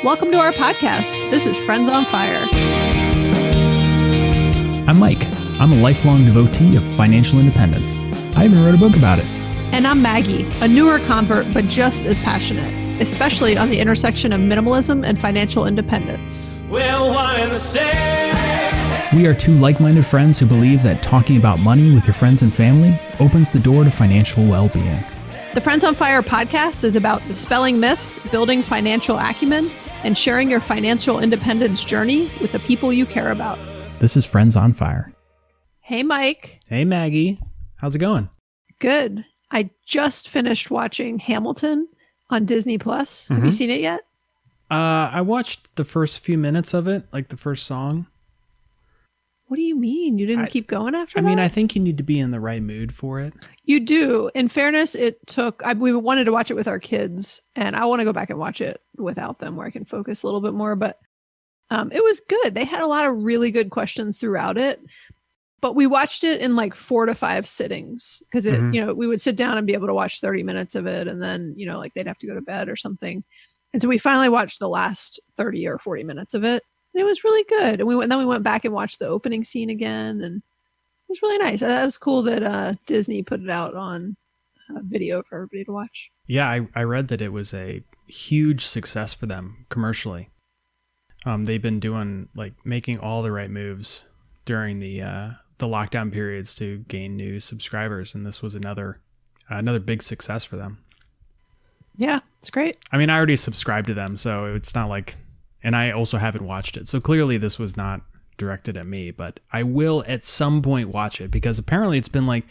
Welcome to our podcast. This is Friends on Fire. I'm Mike. I'm a lifelong devotee of financial independence. I even wrote a book about it. And I'm Maggie, a newer convert, but just as passionate, especially on the intersection of minimalism and financial independence. We're one and the same. We are two like-minded friends who believe that talking about money with your friends and family opens the door to financial well-being. The Friends on Fire podcast is about dispelling myths, building financial acumen, and sharing your financial independence journey with the people you care about. This is Friends on Fire. Hey, Mike. Hey, Maggie. How's it going? Good. I just finished watching Hamilton on Disney Plus. Have you seen it yet? I watched the first few minutes of it, like the first song. What do you mean? You didn't keep going after that? I mean, I think you need to be in the right mood for it. You do. In fairness, it took... we wanted to watch it with our kids, and I want to go back and watch it without them where I can focus a little bit more, but it was good. They had a lot of really good questions throughout it, but we watched it in like 4 to 5 sittings because we would sit down and be able to watch 30 minutes of it, and then, like they'd have to go to bed or something. And so we finally watched the last 30 or 40 minutes of it. And it was really good. And then we went back and watched the opening scene again, and it was really nice. That was cool that Disney put it out on video for everybody to watch. Yeah, I read that it was a huge success for them commercially. They've been doing making all the right moves during the lockdown periods to gain new subscribers, and this was another big success for them. Yeah, it's great. I mean, I already subscribed to them, so it's not like, and I also haven't watched it. So clearly this was not directed at me, but I will at some point watch it because apparently it's been like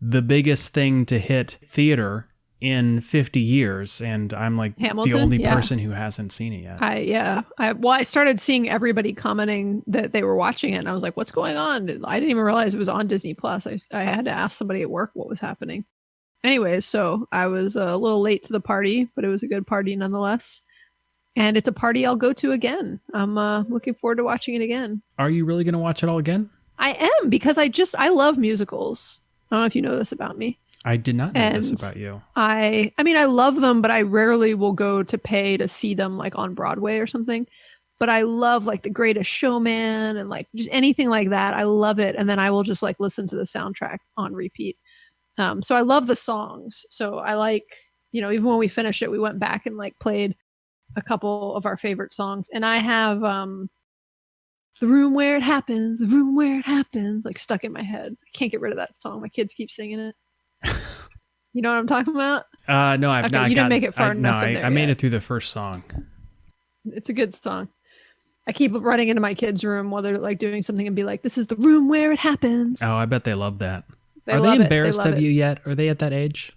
the biggest thing to hit theater in 50 years. And I'm like Hamilton, the only person who hasn't seen it yet. I started seeing everybody commenting that they were watching it, and I was like, what's going on? I didn't even realize it was on Disney Plus. I had to ask somebody at work what was happening. Anyways, so I was a little late to the party, but it was a good party nonetheless. And it's a party I'll go to again. I'm looking forward to watching it again. Are you really going to watch it all again? I am, because I love musicals. I don't know if you know this about me. I did not know this about you. I mean, I love them, but I rarely will go to pay to see them like on Broadway or something. But I love like The Greatest Showman and like just anything like that. I love it. And then I will just like listen to the soundtrack on repeat. So I love the songs. So I like, even when we finished it, we went back and like played a couple of our favorite songs. And I have The Room Where It Happens, The Room Where It Happens, like stuck in my head. I can't get rid of that song. My kids keep singing it. You know what I'm talking about? No, I've not. You didn't make it far enough. I made it through the first song. It's a good song. I keep running into my kids' room while they're like doing something and be like, this is the room where it happens. Oh, I bet they love that. Are they embarrassed of you yet? Are they at that age?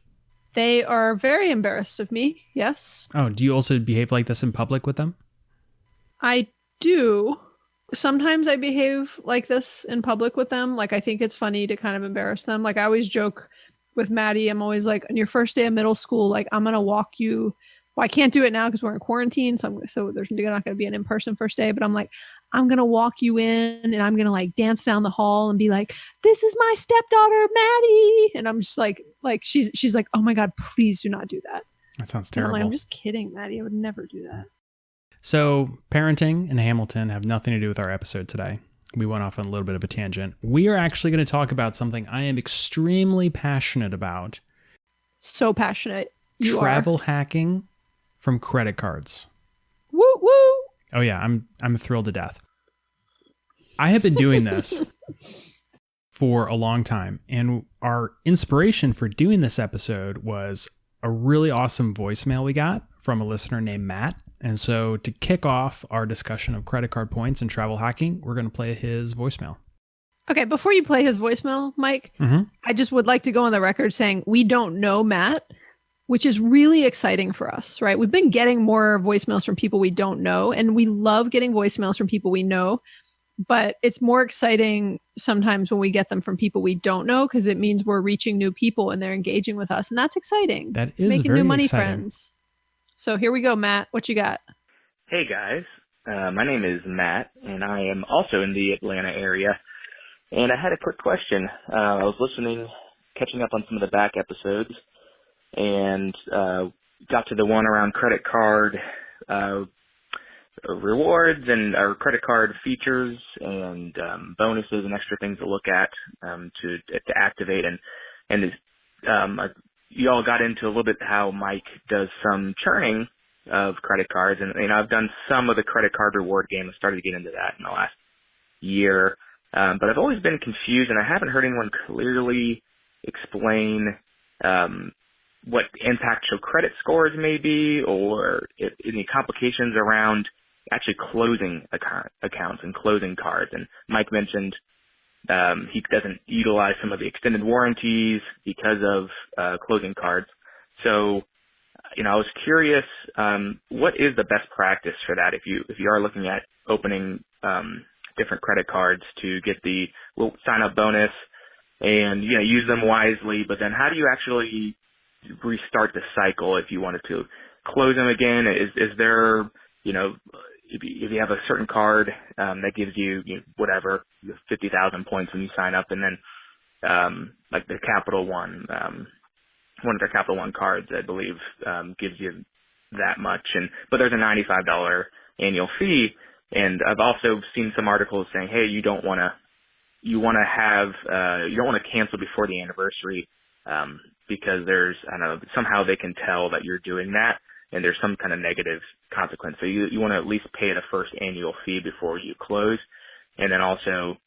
They are very embarrassed of me, yes. Oh, do you also behave like this in public with them? I do. Sometimes I behave like this in public with them. Like, I think it's funny to kind of embarrass them. Like, I always joke with Maddie. I'm always like, on your first day of middle school, like, I'm going to walk you. Well, I can't do it now because we're in quarantine. So there's not going to be an in-person first day. But I'm like, I'm going to walk you in and I'm going to like dance down the hall and be like, this is my stepdaughter, Maddie. And I'm just like she's like, oh my God, please do not do that. That sounds terrible. I'm just kidding, Maddie. I would never do that. So parenting and Hamilton have nothing to do with our episode today. We went off on a little bit of a tangent. We are actually going to talk about something I am extremely passionate about. So passionate. Travel hacking from credit cards. Woo woo. Oh yeah, I'm thrilled to death. I have been doing this for a long time, and our inspiration for doing this episode was a really awesome voicemail we got from a listener named Matt. And so to kick off our discussion of credit card points and travel hacking, we're going to play his voicemail. Okay, before you play his voicemail, Mike, I just would like to go on the record saying we don't know Matt, which is really exciting for us, right? We've been getting more voicemails from people we don't know, and we love getting voicemails from people we know, but it's more exciting sometimes when we get them from people we don't know because it means we're reaching new people and they're engaging with us, and that's exciting. That is making very new money exciting. friends. So here we go, Matt. What you got? Hey guys, my name is Matt, and I am also in the Atlanta area. And I had a quick question. I was catching up on some of the back episodes, and got to the one around credit card rewards and our credit card features and bonuses and extra things to look at to activate. And you all got into a little bit how Mike does some churning of credit cards, and I've done some of the credit card reward game. I started to get into that in the last year, but I've always been confused, and I haven't heard anyone clearly explain what impact your credit scores may be, or any complications around actually closing accounts and closing cards. And Mike mentioned he doesn't utilize some of the extended warranties because of closing cards. So, I was curious, what is the best practice for that if you are looking at opening different credit cards to get the sign up bonus and use them wisely, but then how do you actually restart the cycle if you wanted to close them again? Is there, if you have a certain card that gives you, whatever, 50,000 points when you sign up, and then like the Capital One, one of their Capital One cards, I believe, gives you that much, but there's a $95 annual fee. And I've also seen some articles saying, hey, you don't want to cancel before the anniversary because there's, somehow they can tell that you're doing that, and there's some kind of negative consequence. So you want to at least pay the first annual fee before you close. And then also,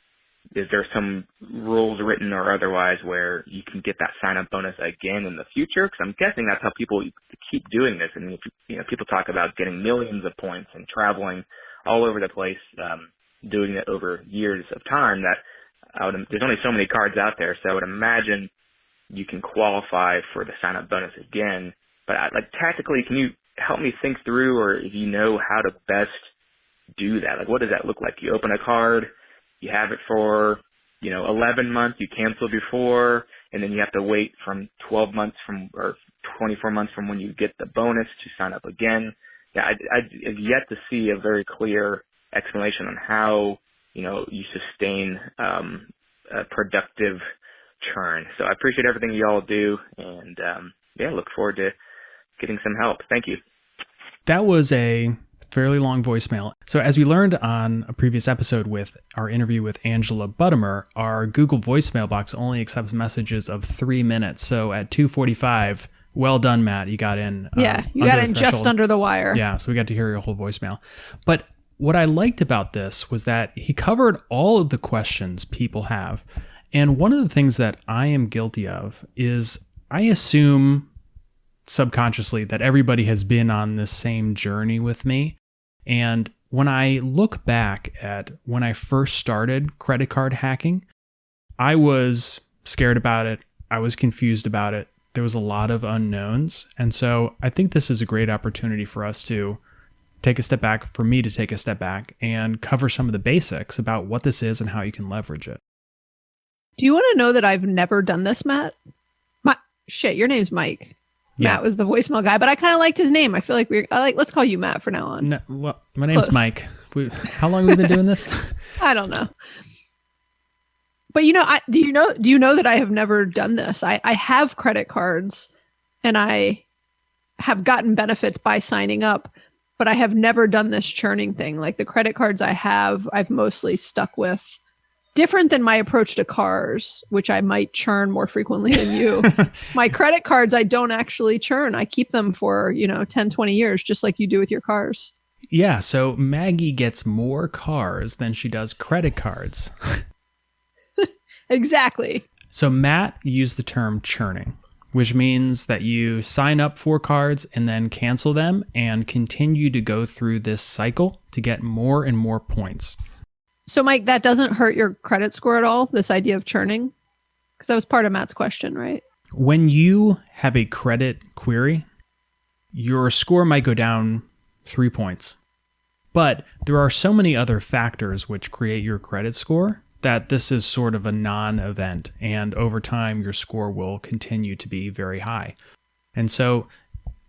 is there some rules written or otherwise where you can get that sign-up bonus again in the future? Because I'm guessing that's how people keep doing this. And people talk about getting millions of points and traveling all over the place, doing it over years of time. There's only so many cards out there, so I would imagine you can qualify for the sign-up bonus again. But tactically, can you help me think through, or if you know how to best do that? What does that look like? You open a card, you have it for 11 months, you cancel before, and then you have to wait from 12 months or 24 months from when you get the bonus to sign up again. Yeah, I've yet to see a very clear explanation on how you sustain a productive churn. So I appreciate everything you all do, and look forward to getting some help. Thank you. That was a fairly long voicemail. So as we learned on a previous episode with our interview with Angela Buttimer, our Google voicemail box only accepts messages of 3 minutes. So at 2:45, well done, Matt. You got in. Yeah, you got in just under the wire. Yeah, so we got to hear your whole voicemail. But what I liked about this was that he covered all of the questions people have. And one of the things that I am guilty of is I assume subconsciously that everybody has been on this same journey with me. And when I look back at when I first started credit card hacking, I was scared about it. I was confused about it. There was a lot of unknowns. And so I think this is a great opportunity for us to take a step back, for me to take a step back and cover some of the basics about what this is and how you can leverage it. Do you want to know that I've never done this, Matt? Your name's Mike. Yeah. Matt was the voicemail guy, but I kind of liked his name. I feel like let's call you Matt from now on. No, well, my name's close. Mike. How long have we been doing this? I don't know. But do you know that I have never done this? I have credit cards and I have gotten benefits by signing up, but I have never done this churning thing. Like the credit cards I have, I've mostly stuck with. Different than my approach to cars, which I might churn more frequently than you. My credit cards, I don't actually churn. I keep them for, 10, 20 years, just like you do with your cars. Yeah. So Maggie gets more cars than she does credit cards. Exactly. So Matt used the term churning, which means that you sign up for cards and then cancel them and continue to go through this cycle to get more and more points. So, Mike, that doesn't hurt your credit score at all, this idea of churning? Because that was part of Matt's question, right? When you have a credit query, your score might go down 3 points. But there are so many other factors which create your credit score that this is sort of a non-event. And over time, your score will continue to be very high. And so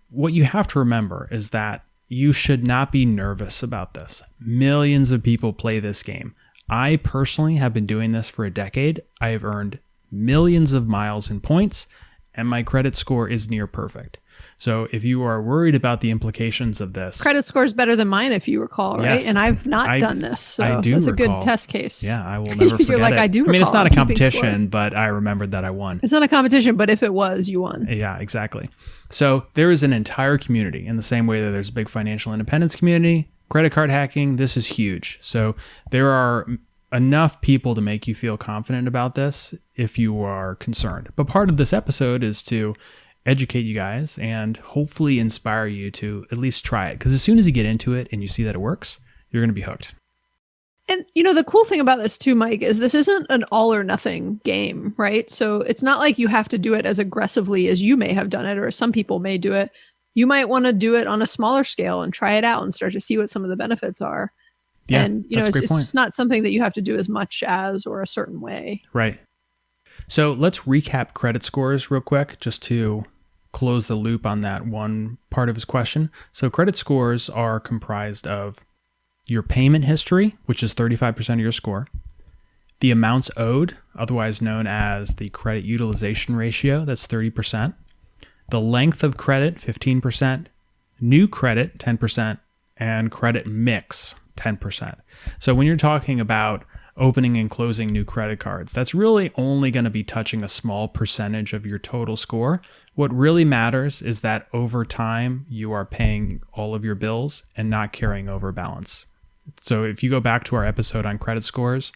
what you have to remember is that you should not be nervous about this. Millions of people play this game. I personally have been doing this for a decade. I have earned millions of miles in points, and my credit score is near perfect. So if you are worried about the implications of this, Credit score is better than mine, if you recall, right? Yes. And I've not done this, so I do that's a recall. good test case. Yeah, I will never forget You're like, it. I do I mean, it's recall. not a I'm keeping competition, but I remembered that I won. It's not a competition, but if it was, you won. Yeah, exactly. So there is an entire community in the same way that there's a big financial independence community. Credit card hacking, this is huge. So there are enough people to make you feel confident about this if you are concerned. But part of this episode is to educate you guys and hopefully inspire you to at least try it. Because as soon as you get into it and you see that it works, you're going to be hooked. And, the cool thing about this too, Mike, is this isn't an all or nothing game, right? So it's not like you have to do it as aggressively as you may have done it, or as some people may do it. You might want to do it on a smaller scale and try it out and start to see what some of the benefits are. Yeah, and, that's a great it's point. just not something that you have to do as much as or a certain way. Right. So let's recap credit scores real quick, just to close the loop on that one part of his question. So credit scores are comprised of your payment history, which is 35% of your score, the amounts owed, otherwise known as the credit utilization ratio, that's 30%, the length of credit, 15%, new credit, 10%, and credit mix, 10%. So when you're talking about opening and closing new credit cards, that's really only going to be touching a small percentage of your total score. What really matters is that over time, you are paying all of your bills and not carrying over balance. So if you go back to our episode on credit scores,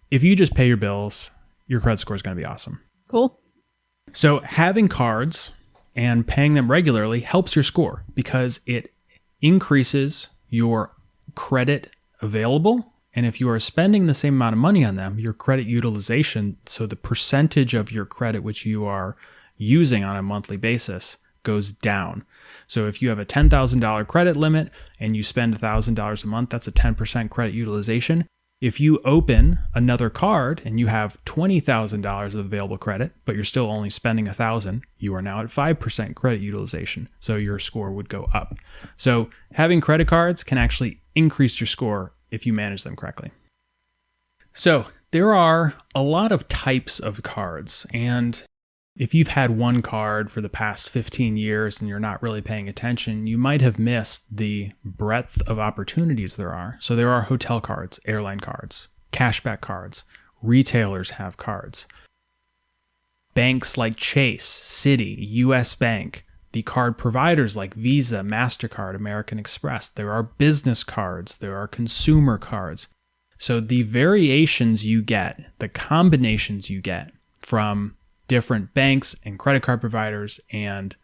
if you just pay your bills, your credit score is going to be awesome. Cool. So having cards and paying them regularly helps your score because it increases your credit available. And if you are spending the same amount of money on them, your credit utilization, so the percentage of your credit which you are using on a monthly basis, goes down. So if you have a $10,000 credit limit and you spend $1,000 a month, that's a 10% credit utilization. If you open another card and you have $20,000 of available credit, but you're still only spending $1,000, you are now at 5% credit utilization. So your score would go up. So having credit cards can actually increase your score if you manage them correctly. So there are a lot of types of cards, and if you've had one card for the past 15 years and you're not really paying attention, you might have missed the breadth of opportunities there are. So there are hotel cards, airline cards, cashback cards, retailers have cards. Banks like Chase, Citi, US Bank, the card providers like Visa, MasterCard, American Express. There are business cards, there are consumer cards. So the variations you get, the combinations you get from different banks and credit card providers and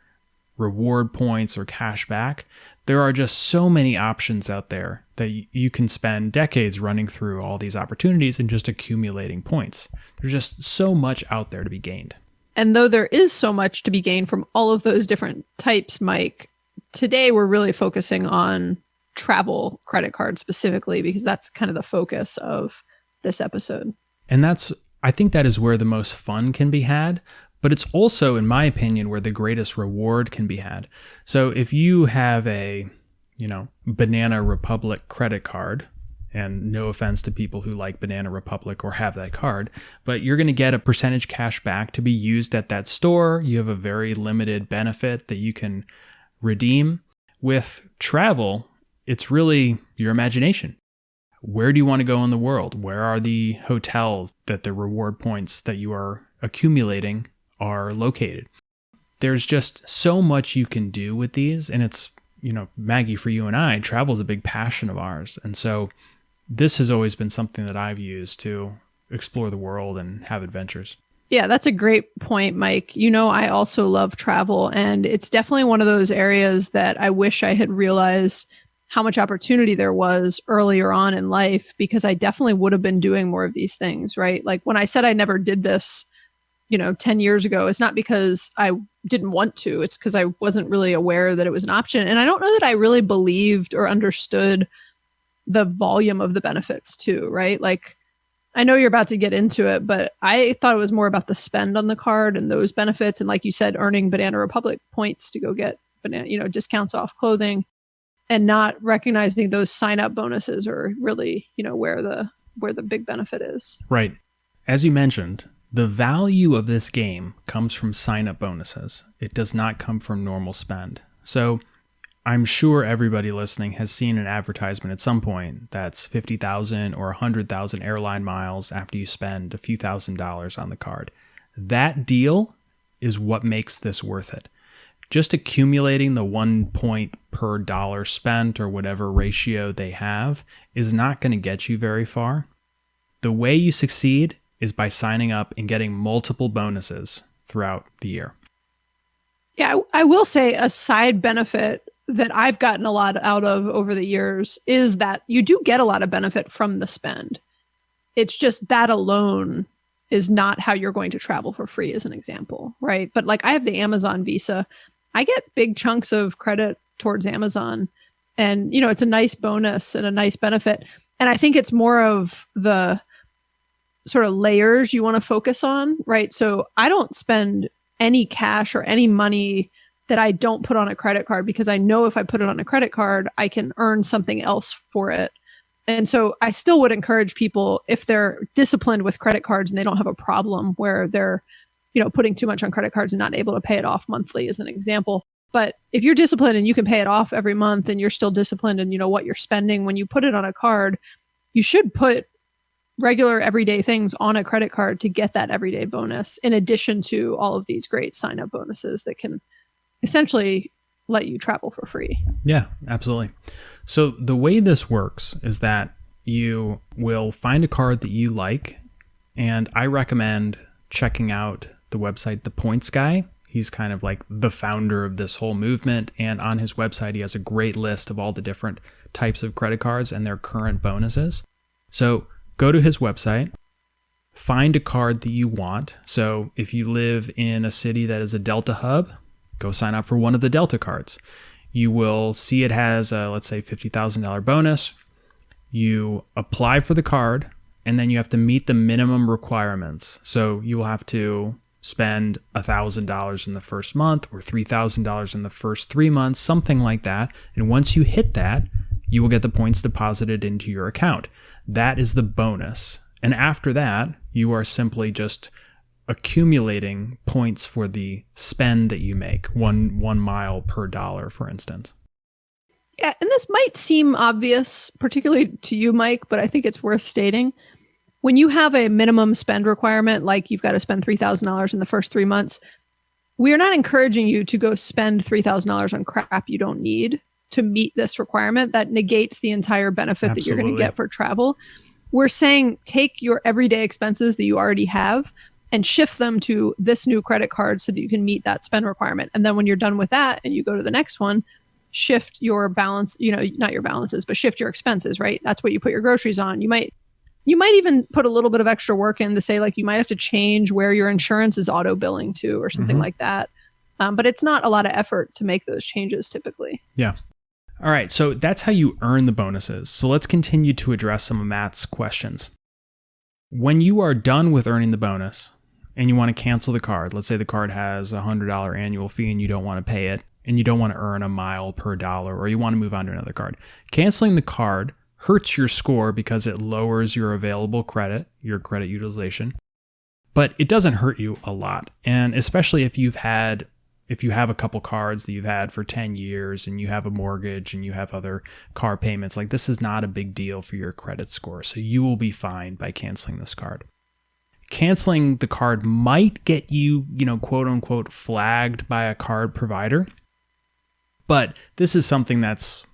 reward points or cash back, there are just so many options out there that you can spend decades running through all these opportunities and just accumulating points. There's just so much out there to be gained. And though there is so much to be gained from all of those different types, Mike, today we're really focusing on travel credit cards specifically because that's kind of the focus of this episode. And I think that is where the most fun can be had, but it's also, in my opinion, where the greatest reward can be had. So if you have a, Banana Republic credit card, and no offense to people who like Banana Republic or have that card, but you're going to get a percentage cash back to be used at that store. You have a very limited benefit that you can redeem. With travel, it's really your imagination. Where do you want to go in the world? Where are the hotels that the reward points that you are accumulating are located? There's just so much you can do with these. And it's, Maggie, for you and I, travel is a big passion of ours. And so this has always been something that I've used to explore the world and have adventures. Yeah, that's a great point, Mike. I also love travel, and it's definitely one of those areas that I wish I had realized how much opportunity there was earlier on in life, because I definitely would have been doing more of these things, right? Like when I said I never did this, 10 years ago, it's not because I didn't want to, it's because I wasn't really aware that it was an option. And I don't know that I really believed or understood the volume of the benefits too, right? Like, I know you're about to get into it, but I thought it was more about the spend on the card and those benefits. And like you said, earning Banana Republic points to go get discounts off clothing, and not recognizing those sign up bonuses are really, where the big benefit is. Right. As you mentioned, The value of this game comes from sign-up bonuses. It does not come from normal spend. So I'm sure everybody listening has seen an advertisement at some point that's 50,000 or 100,000 airline miles after you spend a few $1,000s on the card. That deal is what makes this worth it. Just accumulating the 1 point per dollar spent or whatever ratio they have is not going to get you very far. The way you succeed is by signing up and getting multiple bonuses throughout the year. Yeah, I will say a side benefit that I've gotten a lot out of over the years is that you do get a lot of benefit from the spend. It's just that alone is not how you're going to travel for free, as an example, right? But like I have the Amazon Visa. I get big chunks of credit towards Amazon, and it's a nice bonus and a nice benefit. And I think it's more of the sort of layers you want to focus on, right? So I don't spend any cash or any money that I don't put on a credit card, because I know if I put it on a credit card, I can earn something else for it. And so I still would encourage people, if they're disciplined with credit cards and they don't have a problem where they're, putting too much on credit cards and not able to pay it off monthly, as an example. But if you're disciplined and you can pay it off every month and you're still disciplined and you know what you're spending, when you put it on a card, you should put regular everyday things on a credit card to get that everyday bonus, in addition to all of these great sign-up bonuses that can essentially let you travel for free. Yeah, absolutely. So the way this works is that you will find a card that you like, and I recommend checking out the website The Points Guy. He's kind of like the founder of this whole movement, and on his website he has a great list of all the different types of credit cards and their current bonuses. So go to his website, find a card that you want. So if you live in a city that is a Delta hub, go sign up for one of the Delta cards. You will see it has a, let's say, $50,000 bonus. You apply for the card, and then you have to meet the minimum requirements. So you will have to spend $1,000 in the first month or $3,000 in the first 3 months, something like that. And once you hit that, you will get the points deposited into your account. That is the bonus. And after that, you are simply just accumulating points for the spend that you make, one mile per dollar, for instance. Yeah, and this might seem obvious, particularly to you, Mike, but I think it's worth stating. When you have a minimum spend requirement, like you've got to spend $3,000 in the first 3 months, we are not encouraging you to go spend $3,000 on crap you don't need to meet this requirement. That negates the entire benefit that you're going to get for travel. We're saying take your everyday expenses that you already have and shift them to this new credit card so that you can meet that spend requirement. And then when you're done with that and you go to the next one, shift your balance, not your balances, but shift your expenses, right? That's what you put your groceries on. You might even put a little bit of extra work in to say, like, you might have to change where your insurance is auto billing to or something like that. But it's not a lot of effort to make those changes typically. Yeah. All right. So that's how you earn the bonuses. So let's continue to address some of Matt's questions. When you are done with earning the bonus and you want to cancel the card, let's say the card has a $100 annual fee and you don't want to pay it and you don't want to earn a mile per dollar, or you want to move on to another card. Canceling the card hurts your score because it lowers your available credit, your credit utilization, but it doesn't hurt you a lot. And especially if you have a couple cards that you've had for 10 years and you have a mortgage and you have other car payments, like, this is not a big deal for your credit score. So you will be fine by canceling this card. Canceling the card might get you, quote unquote, flagged by a card provider. But this is something that's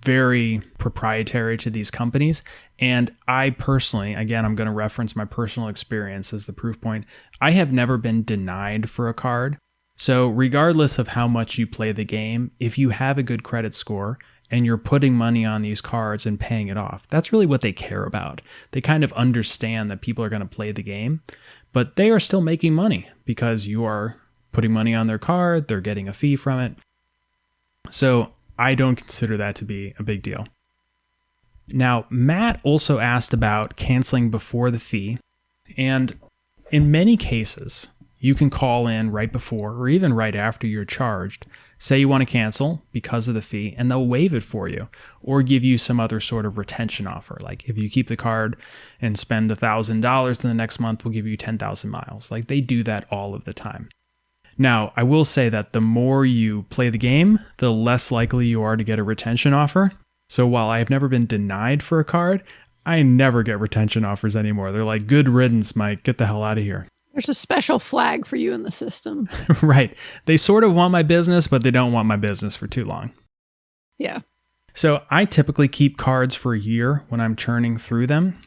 very proprietary to these companies. And I personally, again, I'm going to reference my personal experience as the proof point. I have never been denied for a card. So regardless of how much you play the game, if you have a good credit score and you're putting money on these cards and paying it off, that's really what they care about. They kind of understand that people are going to play the game, but they are still making money because you are putting money on their card, they're getting a fee from it. So I don't consider that to be a big deal. Now, Matt also asked about canceling before the fee, and in many cases, you can call in right before or even right after you're charged Say you want to cancel because of the fee, and they'll waive it for you or give you some other sort of retention offer. Like if you keep the card and spend $1,000 in the next month, we'll give you 10,000 miles. Like they do that all of the time. Now, I will say that the more you play the game, the less likely you are to get a retention offer. So while I have never been denied for a card, I never get retention offers anymore. They're like, good riddance, Mike. Get the hell out of here. There's a special flag for you in the system. Right. They sort of want my business, but they don't want my business for too long. Yeah. So I typically keep cards for a year when I'm churning through them,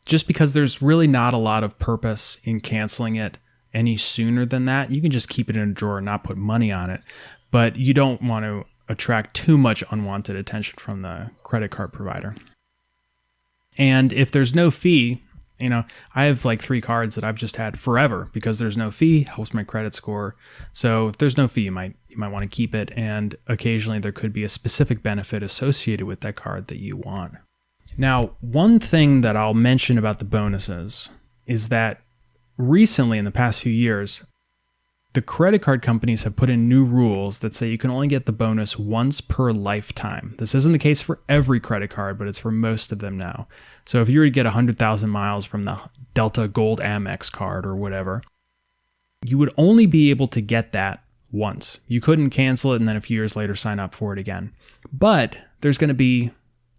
just because there's really not a lot of purpose in canceling it any sooner than that. You can just keep it in a drawer and not put money on it, but you don't want to attract too much unwanted attention from the credit card provider. And if there's no fee, I have like 3 cards that I've just had forever because there's no fee, helps my credit score. So if there's no fee, you might want to keep it. And occasionally there could be a specific benefit associated with that card that you want. Now, one thing that I'll mention about the bonuses is that recently in the past few years, the credit card companies have put in new rules that say you can only get the bonus once per lifetime. This isn't the case for every credit card, but it's for most of them now. So if you were to get 100,000 miles from the Delta Gold Amex card or whatever, you would only be able to get that once. You couldn't cancel it and then a few years later sign up for it again. But there's going to be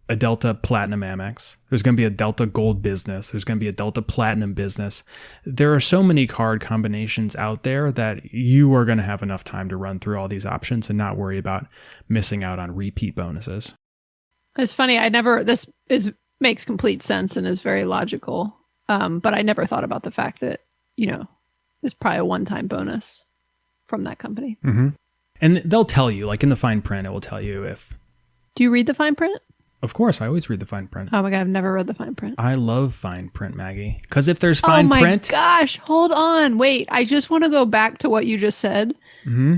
a Delta Platinum Amex. There's going to be a Delta Gold Business. There's going to be a Delta Platinum Business. There are so many card combinations out there that you are going to have enough time to run through all these options and not worry about missing out on repeat bonuses. It's funny. Makes complete sense and is very logical. But I never thought about the fact that, it's probably a one-time bonus from that company. Mm-hmm. And they'll tell you, like in the fine print, it will tell you if... Do you read the fine print? Of course, I always read the fine print. Oh my God, I've never read the fine print. I love fine print, Maggie. Because if there's fine print... Oh my gosh, hold on. Wait, I just want to go back to what you just said. Mm-hmm.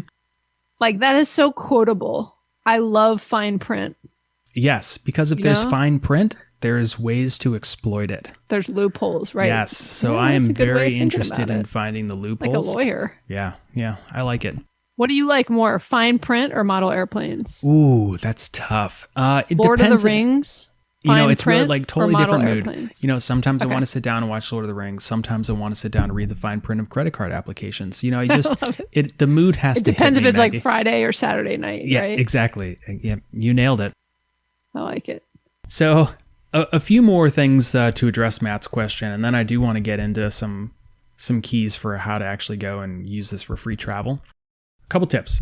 Like, that is so quotable. I love fine print. Yes, because if there's fine print, there's ways to exploit it. There's loopholes, right? Yes, so I am very interested in finding the loopholes. Like a lawyer. Yeah, I like it. What do you like more, fine print or model airplanes? Ooh, that's tough. It Lord depends. of the Rings? It's really like totally different mood. Airplanes? Sometimes I want to sit down and watch Lord of the Rings. Sometimes I want to sit down and read the fine print of credit card applications. I just, the mood has to hit me, depends if it's Maggie. Like Friday or Saturday night, yeah, right? Exactly. Yeah, you nailed it. I like it. So a few more things to address Matt's question, and then I do want to get into some keys for how to actually go and use this for free travel. A couple tips.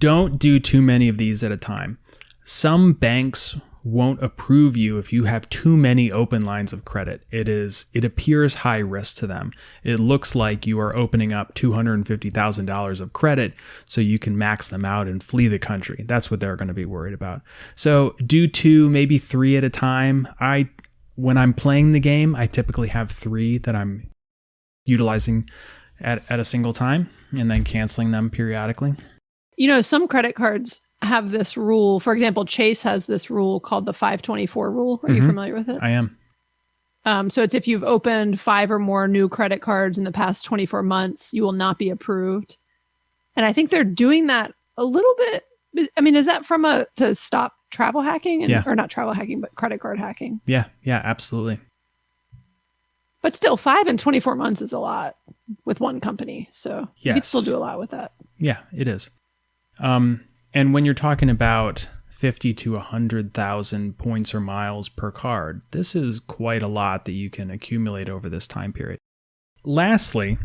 Don't do too many of these at a time. Some banks won't approve you if you have too many open lines of credit. It appears high risk to them. It looks like you are opening up $250,000 of credit so you can max them out and flee the country. That's what they're going to be worried about. So do 2, maybe 3 at a time. When I'm playing the game, I typically have 3 that I'm utilizing at a single time and then canceling them periodically. Some credit cards have this rule. For example, Chase has this rule called the 524 rule. Are you familiar with it? I am. So it's if you've opened 5 or more new credit cards in the past 24 months, you will not be approved. And I think they're doing that a little bit. I mean, is that to stop travel hacking? Or not travel hacking, but credit card hacking? Yeah, absolutely. But still, 5 in 24 months is a lot with one company. So you can still do a lot with that. Yeah, it is. And when you're talking about 50 to 100,000 points or miles per card, this is quite a lot that you can accumulate over this time period. Lastly,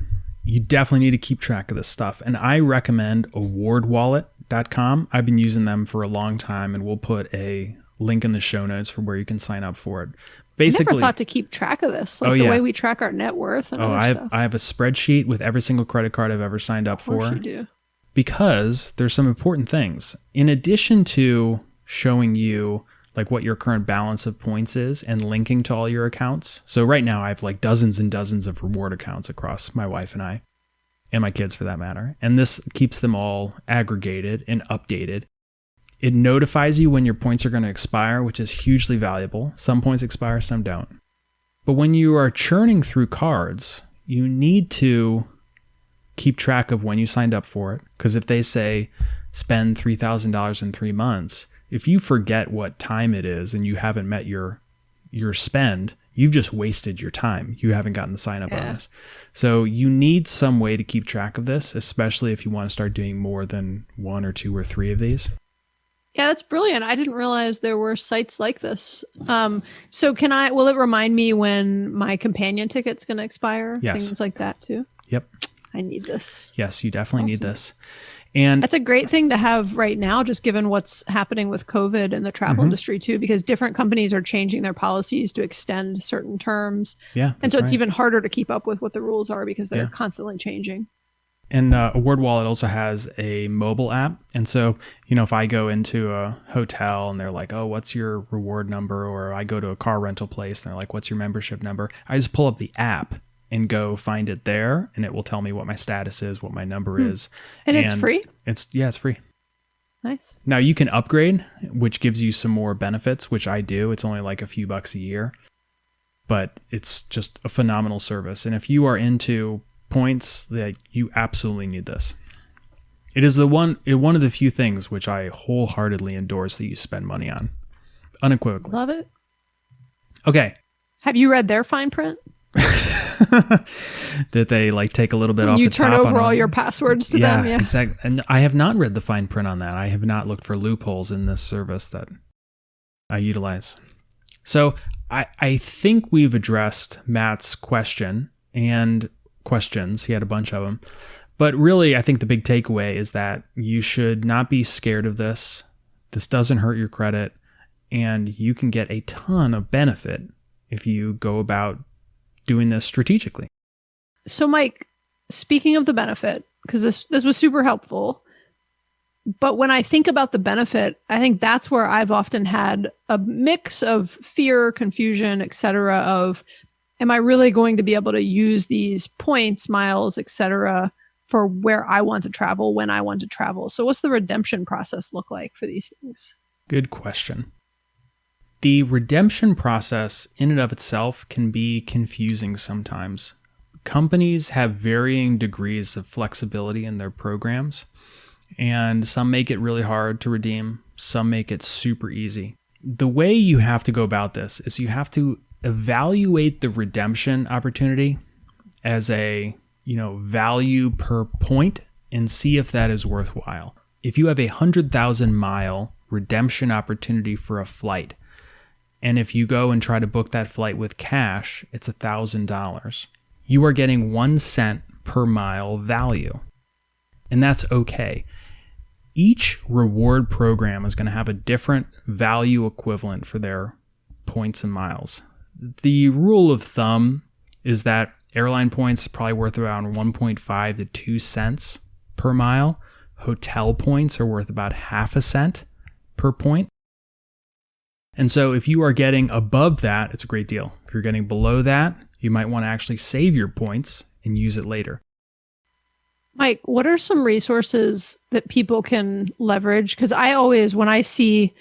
you definitely need to keep track of this stuff. And I recommend awardwallet.com. I've been using them for a long time, and we'll put a link in the show notes for where you can sign up for it. Basically, I never thought to keep track of this, the way we track our net worth and other stuff. I have a spreadsheet with every single credit card I've ever signed up for. Of course you do. Because there's some important things. In addition to showing you like what your current balance of points is and linking to all your accounts. So right now I have like dozens and dozens of reward accounts across my wife and I, and my kids for that matter. And this keeps them all aggregated and updated. It notifies you when your points are going to expire, which is hugely valuable. Some points expire, some don't. But when you are churning through cards, you need to keep track of when you signed up for it. Because if they say spend $3,000 in 3 months, if you forget what time it is and you haven't met your spend, you've just wasted your time. You haven't gotten the sign-up bonus. So you need some way to keep track of this, especially if you want to start doing more than 1 or 2 or 3 of these. Yeah, that's brilliant. I didn't realize there were sites like this. So will it remind me when my companion ticket's going to expire? Yes. Things like that too? Yep. I need this. Yes, you definitely need this. And that's a great thing to have right now, just given what's happening with COVID and the travel industry too, because different companies are changing their policies to extend certain terms. Yeah. And so it's even harder to keep up with what the rules are because they're constantly changing. And Award Wallet also has a mobile app. And so, if I go into a hotel and they're like, oh, what's your reward number? Or I go to a car rental place and they're like, what's your membership number? I just pull up the app and go find it there, and it will tell me what my status is, what my number is. And it's free? It's free. Nice. Now you can upgrade, which gives you some more benefits, which I do. It's only like a few bucks a year, but it's just a phenomenal service. And if you are into points, that you absolutely need this. It is one of the few things which I wholeheartedly endorse that you spend money on. Unequivocally. Love it. Okay. Have you read their fine print? That they take a little bit off the top. You turn over all your passwords to them. Yeah, exactly. And I have not read the fine print on that. I have not looked for loopholes in this service that I utilize. So I think we've addressed Matt's question and questions. He had a bunch of them. But really, I think the big takeaway is that you should not be scared of this. This doesn't hurt your credit, and you can get a ton of benefit if you go about doing this strategically. So, Mike, speaking of the benefit, because this was super helpful, but when I think about the benefit, I think that's where I've often had a mix of fear, confusion, etc. Of, am I really going to be able to use these points, miles, etc. for where I want to travel, when I want to travel? So what's the redemption process look like for these things? Good question. The redemption process in and of itself can be confusing sometimes. Companies have varying degrees of flexibility in their programs, and some make it really hard to redeem, some make it super easy. The way you have to go about this is you have to evaluate the redemption opportunity as a value per point and see if that is worthwhile. If you have a 100,000 mile redemption opportunity for a flight, and if you go and try to book that flight with cash, it's $1,000. You are getting 1 cent per mile value. And that's okay. Each reward program is going to have a different value equivalent for their points and miles. The rule of thumb is that airline points are probably worth around 1.5 to 2 cents per mile. Hotel points are worth about half a cent per point. And so if you are getting above that, it's a great deal. If you're getting below that, you might want to actually save your points and use it later. Mike, what are some resources that people can leverage? Because I always, when I see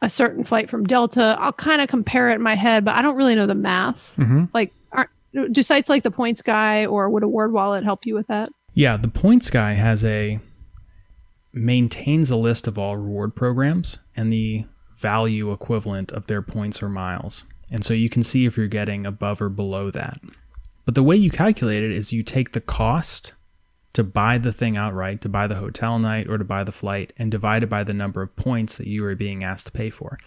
a certain flight from Delta, I'll kind of compare it in my head, but I don't really know the math. Mm-hmm. Do sites like the Points Guy or would Award Wallet help you with that? Yeah, the Points Guy maintains a list of all reward programs and the value equivalent of their points or miles. And so you can see if you're getting above or below that. But the way you calculate it is you take the cost to buy the thing outright, to buy the hotel night or to buy the flight, and divide it by the number of points that you are being asked to pay for.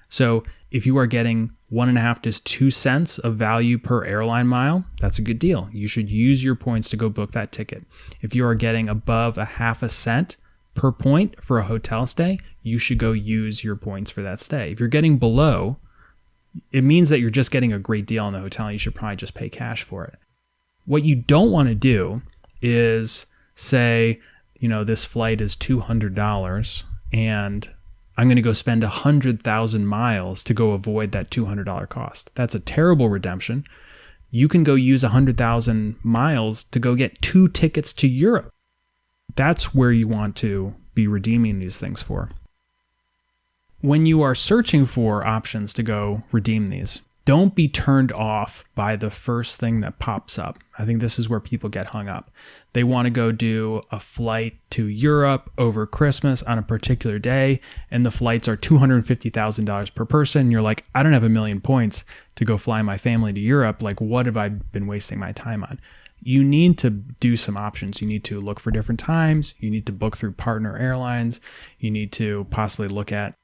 So if you are getting 1.5 to 2 cents of value per airline mile, that's a good deal. You should use your points to go book that ticket. If you are getting above a half a cent per point for a hotel stay, you should go use your points for that stay. If you're getting below, it means that you're just getting a great deal in the hotel. You should probably just pay cash for it. What you don't want to do is say, this flight is $200 and I'm going to go spend 100,000 miles to go avoid that $200 cost. That's a terrible redemption. You can go use 100,000 miles to go get 2 tickets to Europe. That's where you want to be redeeming these things for. When you are searching for options to go redeem these, don't be turned off by the first thing that pops up. I think this is where people get hung up. They want to go do a flight to Europe over Christmas on a particular day, and the flights are $250,000 per person. You're like, I don't have 1 million points to go fly my family to Europe. Like, what have I been wasting my time on? You need to do some options. You need to look for different times. You need to book through partner airlines. You need to possibly look at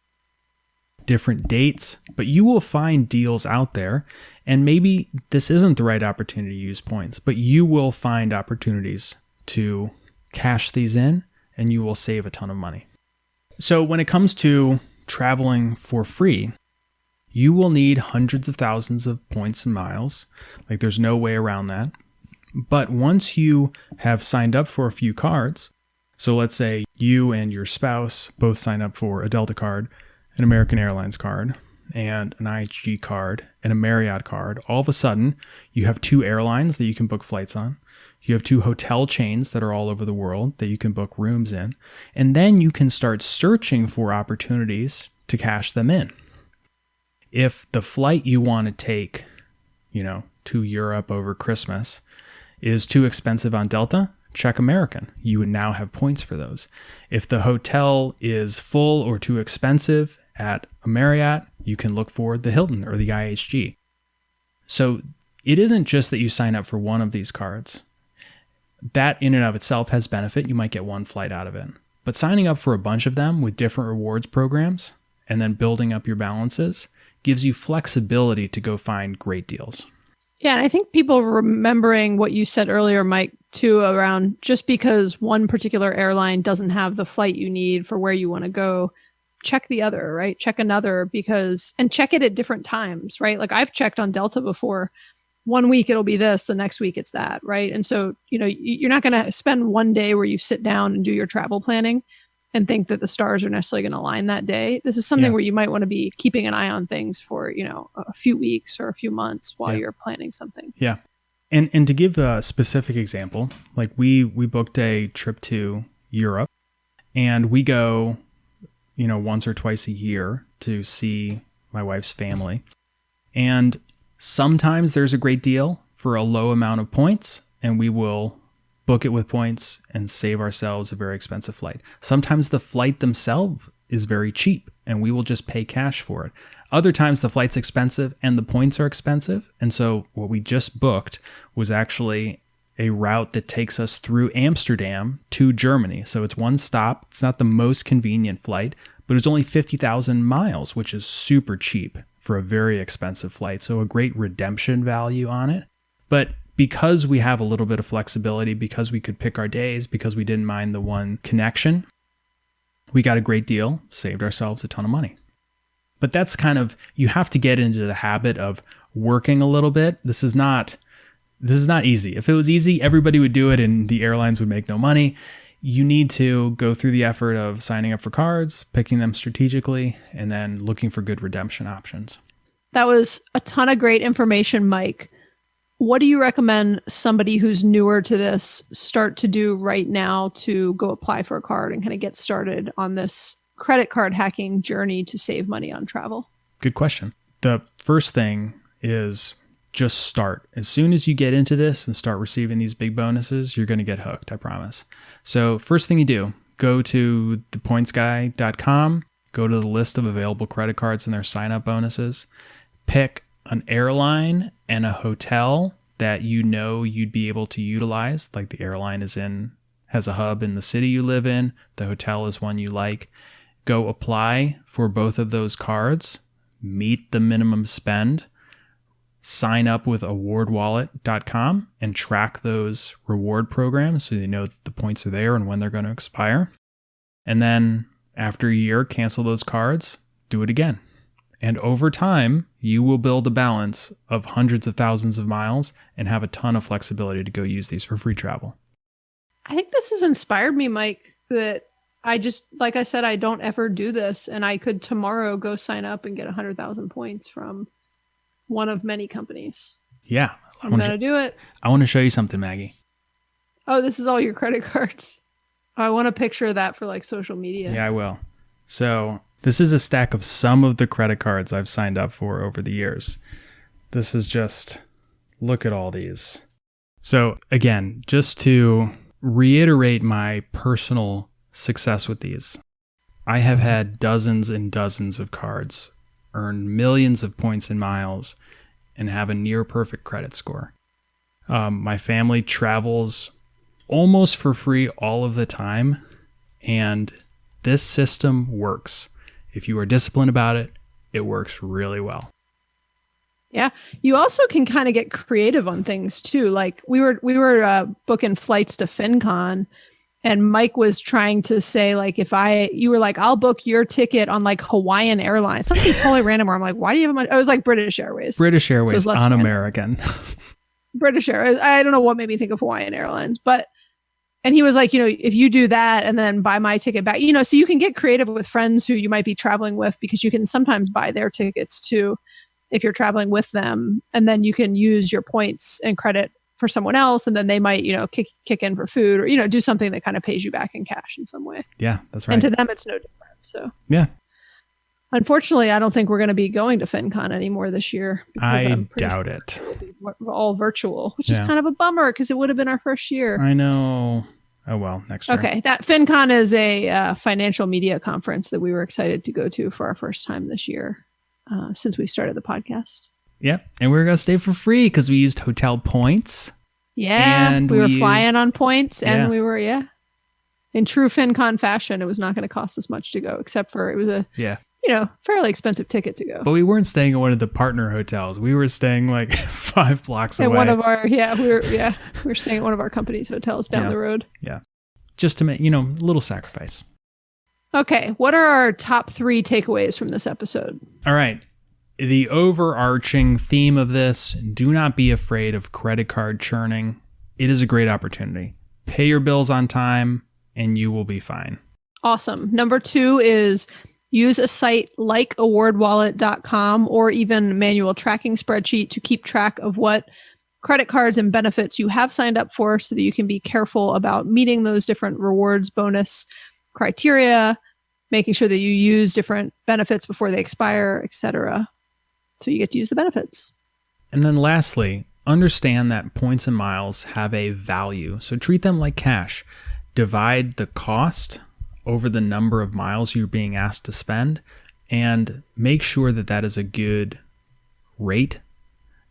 different dates, but you will find deals out there. And maybe this isn't the right opportunity to use points, but you will find opportunities to cash these in and you will save a ton of money. So when it comes to traveling for free, you will need hundreds of thousands of points and miles. Like, there's no way around that. But once you have signed up for a few cards, so let's say you and your spouse both sign up for a Delta card, an American Airlines card, and an IHG card, and a Marriott card, all of a sudden you have 2 airlines that you can book flights on. You have 2 hotel chains that are all over the world that you can book rooms in. And then you can start searching for opportunities to cash them in. If the flight you want to take, to Europe over Christmas is too expensive on Delta, check American. You would now have points for those. If the hotel is full or too expensive at a Marriott, you can look for the Hilton or the IHG. So it isn't just that you sign up for one of these cards. That in and of itself has benefit. You might get one flight out of it. But signing up for a bunch of them with different rewards programs and then building up your balances gives you flexibility to go find great deals. Yeah, and I think people remembering what you said earlier, Mike, too, around just because one particular airline doesn't have the flight you need for where you want to go, check the other, right? Check another and check it at different times, right? Like, I've checked on Delta before. One week it'll be this, the next week it's that, right? And so, you're not going to spend one day where you sit down and do your travel planning and think that the stars are necessarily going to align that day. This is something where you might want to be keeping an eye on things for, a few weeks or a few months while you're planning something. Yeah. And to give a specific example, like we booked a trip to Europe and we go, once or twice a year to see my wife's family. And sometimes there's a great deal for a low amount of points and we will book it with points and save ourselves a very expensive flight. Sometimes the flight themselves is very cheap and we will just pay cash for it. Other times the flight's expensive and the points are expensive. And so what we just booked was actually a route that takes us through Amsterdam to Germany. So it's one stop. It's not the most convenient flight, but it's only 50,000 miles, which is super cheap for a very expensive flight. So a great redemption value on it. But because we have a little bit of flexibility, because we could pick our days, because we didn't mind the one connection, we got a great deal, saved ourselves a ton of money. But that's you have to get into the habit of working a little bit. This is not easy. If it was easy, everybody would do it and the airlines would make no money. You need to go through the effort of signing up for cards, picking them strategically, and then looking for good redemption options. That was a ton of great information, Mike. What do you recommend somebody who's newer to this start to do right now to go apply for a card and kind of get started on this credit card hacking journey to save money on travel? Good question. The first thing is just start. As soon as you get into this and start receiving these big bonuses, you're going to get hooked, I promise. So first thing you do, go to thepointsguy.com, go to the list of available credit cards and their sign-up bonuses, pick an airline and a hotel that you'd be able to utilize, like the airline has a hub in the city you live in, the hotel is one you like. Go apply for both of those cards, meet the minimum spend, sign up with awardwallet.com and track those reward programs so you know that the points are there and when they're going to expire. And then after a year, cancel those cards, do it again. And over time, you will build a balance of hundreds of thousands of miles and have a ton of flexibility to go use these for free travel. I think this has inspired me, Mike, that like I said, I don't ever do this. And I could tomorrow go sign up and get 100,000 points from one of many companies. Yeah. I'm going to do it. I want to show you something, Maggie. Oh, this is all your credit cards. I want a picture of that for like social media. Yeah, I will. So this is a stack of some of the credit cards I've signed up for over the years. This is just, look at all these. So again, just to reiterate my personal success with these, I have had dozens and dozens of cards, earned millions of points and miles, and have a near perfect credit score. My family travels almost for free all of the time, and this system works. If you are disciplined about it, it works really well. Yeah. You also can kind of get creative on things too. Like we were booking flights to FinCon, and Mike was trying to say, like, you were like, I'll book your ticket on like Hawaiian Airlines, something totally random where I'm like, why do you have it was like British Airways. British Airways on random. American. British Airways. I don't know what made me think of Hawaiian Airlines, and he was like, if you do that and then buy my ticket back, so you can get creative with friends who you might be traveling with, because you can sometimes buy their tickets too if you're traveling with them, and then you can use your points and credit for someone else, and then they might, kick in for food, or, do something that kind of pays you back in cash in some way. Yeah, that's right. And to them, it's no different. So yeah. Unfortunately, I don't think we're going to be going to FinCon anymore this year. I doubt it. We're all virtual, which is kind of a bummer because it would have been our first year. I know. Oh, well, next year. Okay. That FinCon is a financial media conference that we were excited to go to for our first time this year since we started the podcast. Yep. And we were going to stay for free because we used hotel points. Yeah. And we were flying on points, and we were, in true FinCon fashion, it was not going to cost us much to go, except for it was a fairly expensive ticket to go. But we weren't staying at one of the partner hotels. We were staying like 5 blocks away. One of our, we were staying at one of our company's hotels down the road. Yeah. Just to make, a little sacrifice. Okay. What are our top 3 takeaways from this episode? All right. The overarching theme of this, do not be afraid of credit card churning. It is a great opportunity. Pay your bills on time and you will be fine. Awesome. Number 2 is use a site like awardwallet.com or even manual tracking spreadsheet to keep track of what credit cards and benefits you have signed up for, so that you can be careful about meeting those different rewards bonus criteria, making sure that you use different benefits before they expire, etc. So you get to use the benefits. And then lastly, understand that points and miles have a value. So treat them like cash. Divide the cost over the number of miles you're being asked to spend, and make sure that that is a good rate.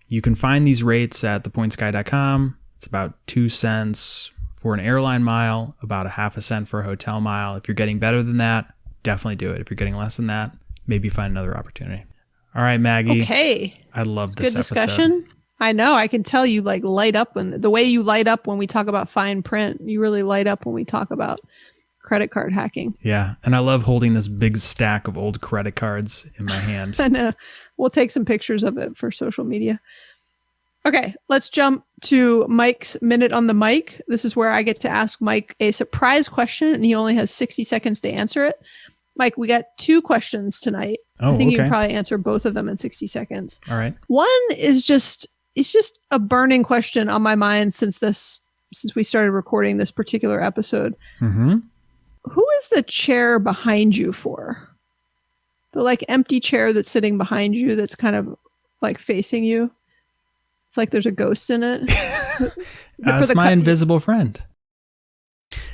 You can find these rates at thepointsguy.com. It's about 2 cents for an airline mile, about a half a cent for a hotel mile. If you're getting better than that, definitely do it. If you're getting less than that, maybe find another opportunity. All right, Maggie. Okay. I love this good episode. Discussion. I know. I can tell you light up when the way you light up when we talk about fine print. You really light up when we talk about credit card hacking. Yeah. And I love holding this big stack of old credit cards in my hand. I know. We'll take some pictures of it for social media. Okay, let's jump to Mike's Minute on the Mic. This is where I get to ask Mike a surprise question, and he only has 60 seconds to answer it. Mike, we got 2 questions tonight. I think you can probably answer both of them in 60 seconds. All right. One is just a burning question on my mind since we started recording this particular episode. Mm-hmm. Who is the chair behind you for? The empty chair that's sitting behind you that's kind of facing you. It's like there's a ghost in it. That's my invisible friend.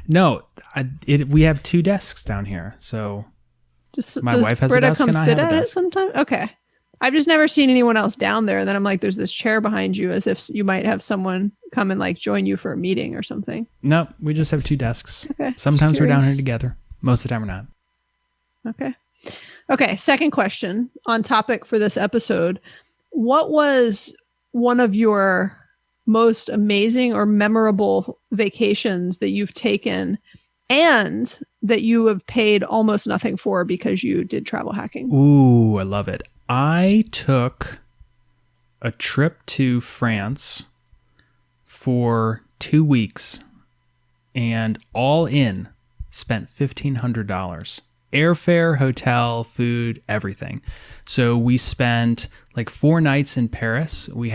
No, we have 2 desks down here, so my wife has a desk and I have a desk. Sometimes. Okay, I've just never seen anyone else down there, and then I'm like, there's this chair behind you, as if you might have someone come and join you for a meeting or something. No, we just have 2 desks. Okay. Sometimes we're down here together. Most of the time we're not. Okay. Second question on topic for this episode: what was one of your most amazing or memorable vacations that you've taken and that you have paid almost nothing for because you did travel hacking? Ooh, I love it. I took a trip to France for 2 weeks and all in spent $1,500. Airfare, hotel, food, everything. So we spent 4 nights in Paris. We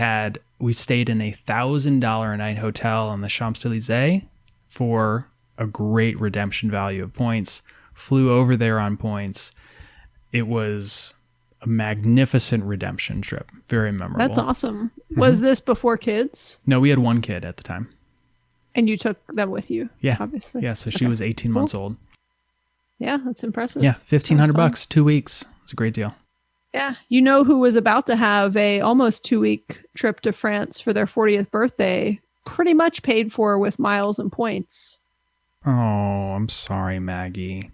stayed in a $1,000 a night hotel on the Champs-Élysées for a great redemption value of points. Flew over there on points. It was a magnificent redemption trip. Very memorable. That's awesome. Was this before kids? No, we had one kid at the time. And you took them with you? Yeah. Obviously. Yeah, so she was 18 months old. Yeah, that's impressive. Yeah, $1,500, 2 weeks. It's a great deal. Yeah. You know who was about to have a almost 2-week trip to France for their 40th birthday, pretty much paid for with miles and points? Oh, I'm sorry, Maggie.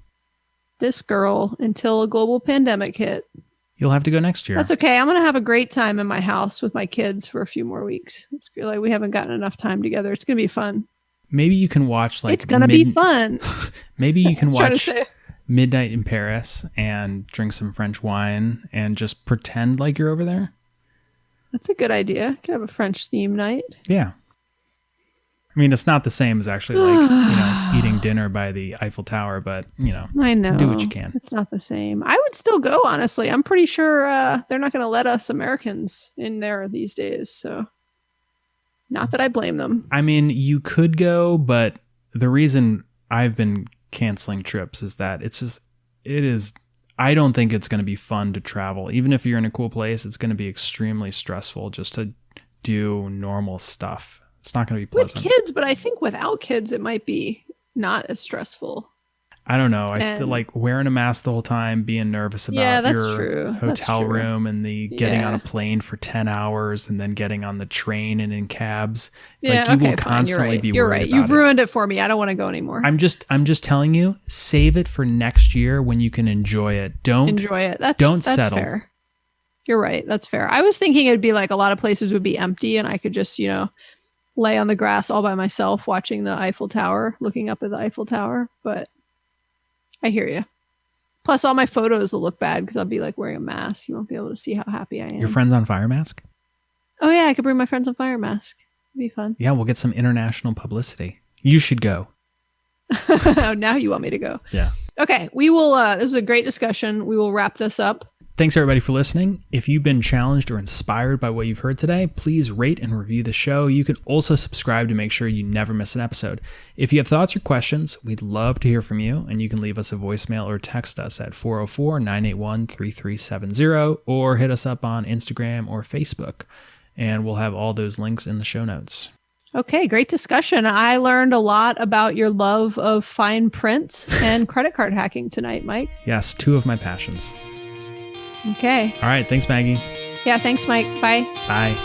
This girl, until a global pandemic hit. You'll have to go next year. That's okay. I'm going to have a great time in my house with my kids for a few more weeks. It's like we haven't gotten enough time together. It's going to be fun. Maybe you can watch like it's going to be fun. Maybe you can watch Midnight in Paris and drink some French wine and just pretend like you're over there. That's a good idea. Could have a French theme night. Yeah. I mean, it's not the same as actually like, eating dinner by the Eiffel Tower, but, I know. Do what you can. It's not the same. I would still go, honestly. I'm pretty sure they're not going to let us Americans in there these days. So not that I blame them. I mean, you could go, but the reason I've been canceling trips is that I don't think it's going to be fun to travel. Even if you're in a cool place, it's going to be extremely stressful just to do normal stuff. It's not going to be pleasant. With kids, but I think without kids, it might be not as stressful. I don't know. I still like wearing a mask the whole time, being nervous about your hotel room and the getting on a plane for 10 hours and then getting on the train and in cabs. Yeah, like you will constantly be worried You're right. You've ruined it for me. I don't want to go anymore. I'm just telling you, save it for next year when you can enjoy it. Don't enjoy it. That's settle. Fair. You're right. That's fair. I was thinking it'd be like a lot of places would be empty and I could just, lay on the grass all by myself watching the Eiffel Tower, looking up at the Eiffel Tower. But I hear you. Plus, all my photos will look bad because I'll be like wearing a mask. You won't be able to see how happy I am. Your Friends on Fire mask? Oh, yeah. I could bring my Friends on Fire mask. It'd be fun. Yeah, we'll get some international publicity. You should go. Oh, now you want me to go. Yeah. Okay. We will. This is a great discussion. We will wrap this up. Thanks, everybody, for listening. If you've been challenged or inspired by what you've heard today, please rate and review the show. You can also subscribe to make sure you never miss an episode. If you have thoughts or questions, we'd love to hear from you, and you can leave us a voicemail or text us at 404-981-3370 or hit us up on Instagram or Facebook, and we'll have all those links in the show notes. Okay, great discussion. I learned a lot about your love of fine print and credit card hacking tonight, Mike. Yes, 2 of my passions. Okay. All right. Thanks, Maggie. Yeah, thanks, Mike. Bye. Bye.